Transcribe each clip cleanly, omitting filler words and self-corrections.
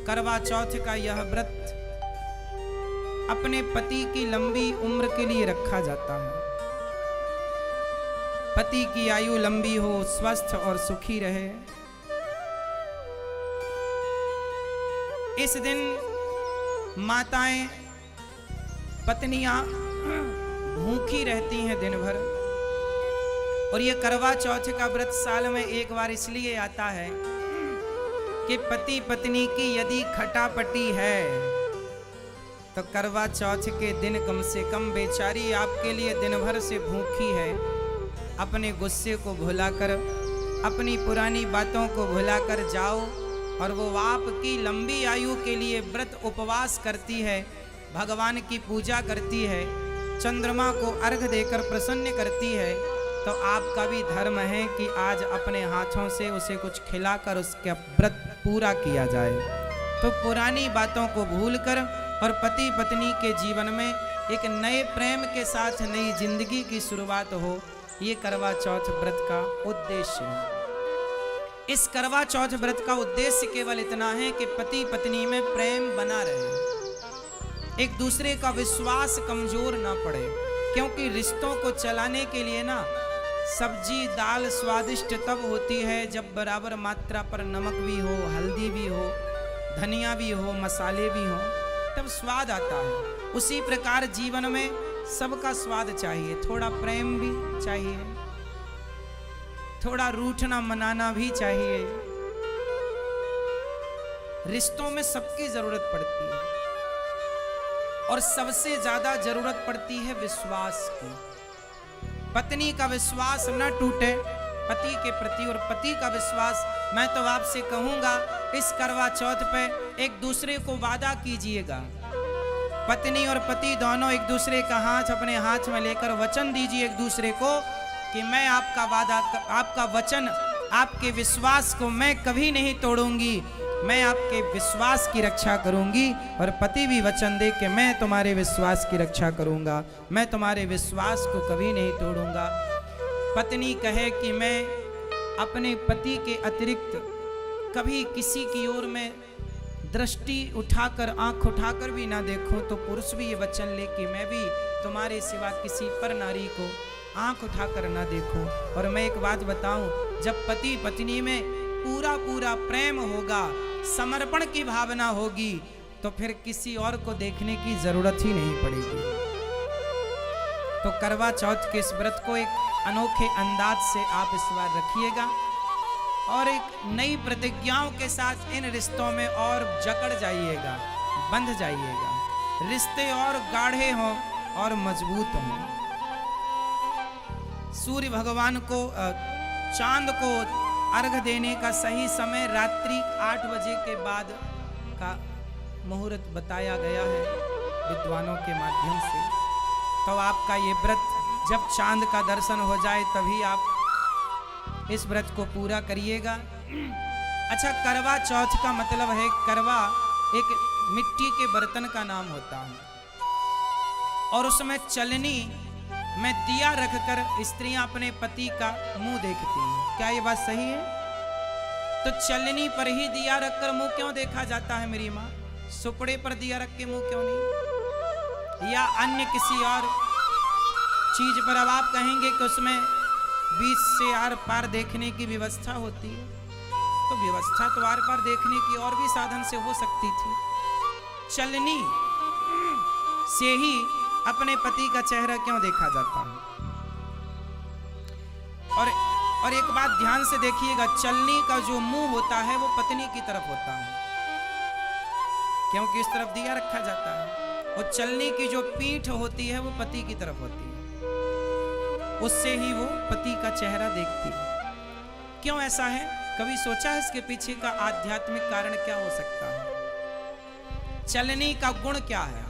करवा चौथ का यह व्रत अपने पति की लंबी उम्र के लिए रखा जाता है। पति की आयु लंबी हो, स्वस्थ और सुखी रहे। इस दिन माताएं, पत्नियां भूखी रहती हैं दिन भर। और ये करवा चौथ का व्रत साल में एक बार इसलिए आता है कि पति पत्नी की यदि खटापटी है तो करवा चौथ के दिन कम से कम बेचारी आपके लिए दिन भर से भूखी है। अपने गुस्से को भुलाकर, अपनी पुरानी बातों को भुलाकर जाओ और वो आपकी लंबी आयु के लिए व्रत उपवास करती है, भगवान की पूजा करती है, चंद्रमा को अर्घ देकर प्रसन्न करती है। तो आपका भी धर्म है कि आज अपने हाथों से उसे कुछ खिलाकर उसका व्रत पूरा किया जाए। तो पुरानी बातों को भूलकर और पति पत्नी के जीवन में एक नए प्रेम के साथ नई जिंदगी की शुरुआत हो, ये करवा चौथ व्रत का उद्देश्य है। इस करवा चौथ व्रत का उद्देश्य केवल इतना है कि पति पत्नी में प्रेम बना रहे, एक दूसरे का विश्वास कमजोर ना पड़े। क्योंकि रिश्तों को चलाने के लिए ना सब्जी दाल स्वादिष्ट तब होती है जब बराबर मात्रा पर नमक भी हो, हल्दी भी हो, धनिया भी हो, मसाले भी हो, तब स्वाद आता है। उसी प्रकार जीवन में सबका स्वाद चाहिए, थोड़ा प्रेम भी चाहिए, थोड़ा रूठना मनाना भी चाहिए। रिश्तों में सबकी जरूरत पड़ती है और सबसे ज्यादा जरूरत पड़ती है विश्वास की। पत्नी का विश्वास न टूटे पति के प्रति, और पति का विश्वास, मैं तो आपसे कहूंगा इस करवा चौथ पे एक दूसरे को वादा कीजिएगा। पत्नी और पति दोनों एक दूसरे का हाथ अपने हाथ में लेकर वचन दीजिए एक दूसरे को कि मैं आपका वादा, आपका वचन, आपके विश्वास को मैं कभी नहीं तोड़ूंगी, मैं आपके विश्वास की रक्षा करूंगी। और पति भी वचन दे कि मैं तुम्हारे विश्वास की रक्षा करूंगा, मैं तुम्हारे विश्वास को कभी नहीं तोड़ूंगा। पत्नी कहे कि मैं अपने पति के अतिरिक्त कभी किसी की ओर में दृष्टि उठाकर, आंख उठाकर भी ना देखूं, तो पुरुष भी ये वचन ले कि मैं भी तुम्हारे सिवा किसी पर नारी को आंख उठाकर ना देखूं। और मैं एक बात बताऊं, जब पति पत्नी में पूरा पूरा प्रेम होगा, समर्पण की भावना होगी, तो फिर किसी और को देखने की जरूरत ही नहीं पड़ेगी। तो करवा चौथ के इस व्रत को एक अनोखे अंदाज से आप इस बार रखिएगा और एक नई प्रतिज्ञाओं के साथ इन रिश्तों में और जकड़ जाइएगा, बंध जाइएगा, रिश्ते और गाढ़े हों और मजबूत हों। सूर्य भगवान को, चांद को अर्घ देने का सही समय रात्रि 8 बजे के बाद का मुहूर्त बताया गया है विद्वानों के माध्यम से। तो आपका ये व्रत जब चांद का दर्शन हो जाए तभी आप इस व्रत को पूरा करिएगा। अच्छा, करवा चौथ का मतलब है, करवा एक मिट्टी के बर्तन का नाम होता है और उसमें चलनी में दिया रखकर स्त्रियां अपने पति का मुंह देखती हैं। क्या ये बात सही है? तो चलनी पर ही दिया रखकर मुंह क्यों देखा जाता है मेरी माँ? सुपड़े पर दिया रख के मुंह क्यों नहीं? या अन्य किसी और चीज पर? अब आप कहेंगे कि उसमें बीच से आर पार देखने की व्यवस्था होती है, तो व्यवस्था तो आर पार देखने की और भी साधन से हो सकती थी। चलनी से ही अपने पति का चेहरा क्यों देखा जाता है? और एक बात ध्यान से देखिएगा, चलनी का जो मुंह होता है वो पत्नी की तरफ होता है, क्योंकि इस तरफ दिया रखा जाता है। और चलनी की जो पीठ होती है वो पति की तरफ होती है, उससे ही वो पति का चेहरा देखती है। क्यों ऐसा है? कभी सोचा है इसके पीछे का आध्यात्मिक कारण क्या हो सकता है? चलनी का गुण क्या है?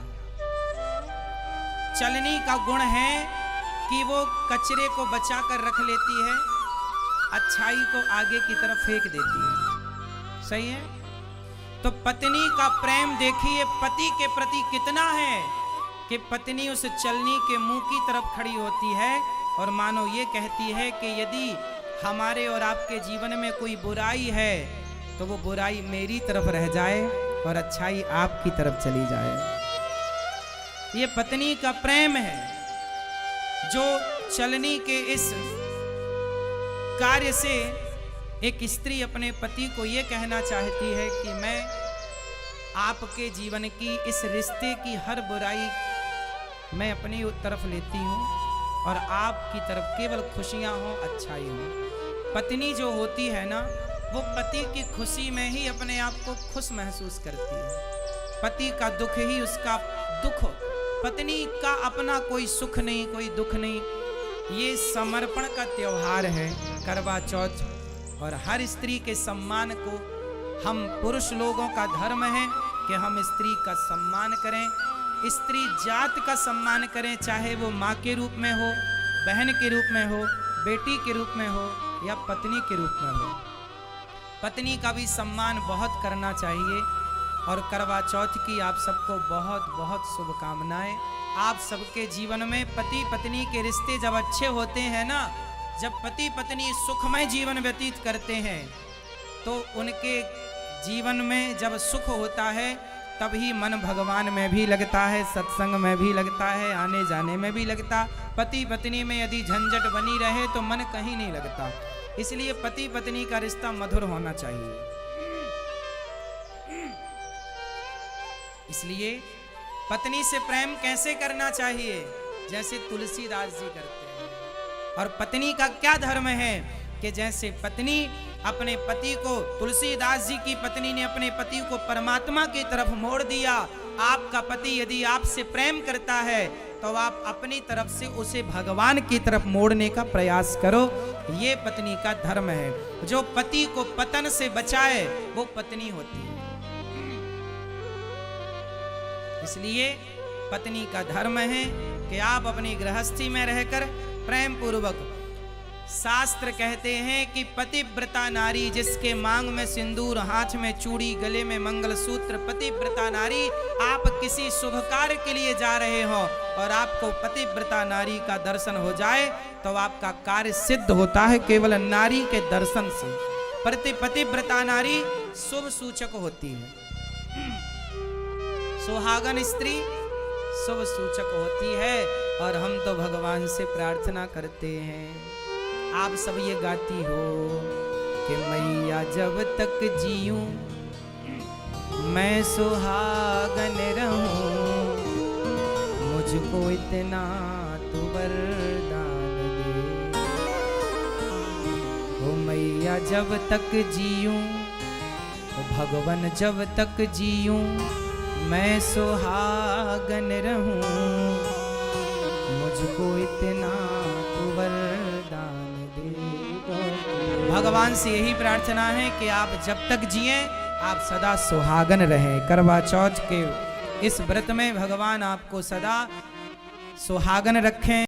चलनी का गुण है कि वो कचरे को बचाकर रख लेती है, अच्छाई को आगे की तरफ फेंक देती है। सही है? तो पत्नी का प्रेम देखिए पति के प्रति कितना है कि पत्नी उस चलनी के मुंह की तरफ खड़ी होती है और मानो ये कहती है कि यदि हमारे और आपके जीवन में कोई बुराई है तो वो बुराई मेरी तरफ रह जाए और अच्छाई आपकी तरफ चली जाए। ये पत्नी का प्रेम है जो चलनी के इस कार्य से एक स्त्री अपने पति को ये कहना चाहती है कि मैं आपके जीवन की इस रिश्ते की हर बुराई मैं अपनी तरफ लेती हूँ और आपकी तरफ केवल खुशियाँ हों, अच्छाई हो। पत्नी जो होती है ना, वो पति की खुशी में ही अपने आप को खुश महसूस करती है। पति का दुख ही उसका दुख, पत्नी का अपना कोई सुख नहीं, कोई दुख नहीं। ये समर्पण का त्योहार है करवा चौथ, और हर स्त्री के सम्मान को हम पुरुष लोगों का धर्म है कि हम स्त्री का सम्मान करें, स्त्री जात का सम्मान करें, चाहे वो माँ के रूप में हो, बहन के रूप में हो, बेटी के रूप में हो या पत्नी के रूप में हो। पत्नी का भी सम्मान बहुत करना चाहिए। और करवा चौथ की आप सबको बहुत बहुत शुभकामनाएं। आप सबके जीवन में पति पत्नी के रिश्ते जब अच्छे होते हैं ना, जब पति पत्नी सुखमय जीवन व्यतीत करते हैं, तो उनके जीवन में जब सुख होता है तभी मन भगवान में भी लगता है, सत्संग में भी लगता है, आने जाने में भी लगता। पति पत्नी में यदि झंझट बनी रहे तो मन कहीं नहीं लगता। इसलिए पति पत्नी का रिश्ता मधुर होना चाहिए। इसलिए पत्नी से प्रेम कैसे करना चाहिए? जैसे तुलसीदास जी करते हैं। और पत्नी का क्या धर्म है कि जैसे पत्नी अपने पति को, तुलसीदास जी की पत्नी ने अपने पति को परमात्मा की तरफ मोड़ दिया। आपका पति यदि आपसे प्रेम करता है तो आप अपनी तरफ से उसे भगवान की तरफ मोड़ने का प्रयास करो। ये पत्नी का धर्म है। जो पति को पतन से बचाए वो पत्नी होती है। इसलिए पत्नी का धर्म है कि आप अपनी गृहस्थी में रहकर प्रेम पूर्वक, शास्त्र कहते हैं कि पतिव्रता नारी जिसके मांग में सिंदूर, हाथ में चूड़ी, गले में मंगलसूत्र। पतिव्रता नारी, आप किसी शुभ कार्य के लिए जा रहे हो और आपको पतिव्रता नारी का दर्शन हो जाए तो आपका कार्य सिद्ध होता है केवल नारी के दर्शन से। पतिव्रता नारी शुभ सूचक होती है। सुहागन स्त्री शुभ सूचक होती है। और हम तो भगवान से प्रार्थना करते हैं, आप सब ये गाती हो कि मैया जब तक जीऊं मैं सुहागन रहूं, मुझको इतना तू वरदान दे। ओ मैया जब तक जीऊं, ओ भगवान जब तक जीऊं मैं सुहागन रहूं, मुझको इतना तू वरदान दे। भगवान से यही प्रार्थना है कि आप जब तक जिए आप सदा सुहागन रहें। करवा चौथ के इस व्रत में भगवान आपको सदा सुहागन रखें।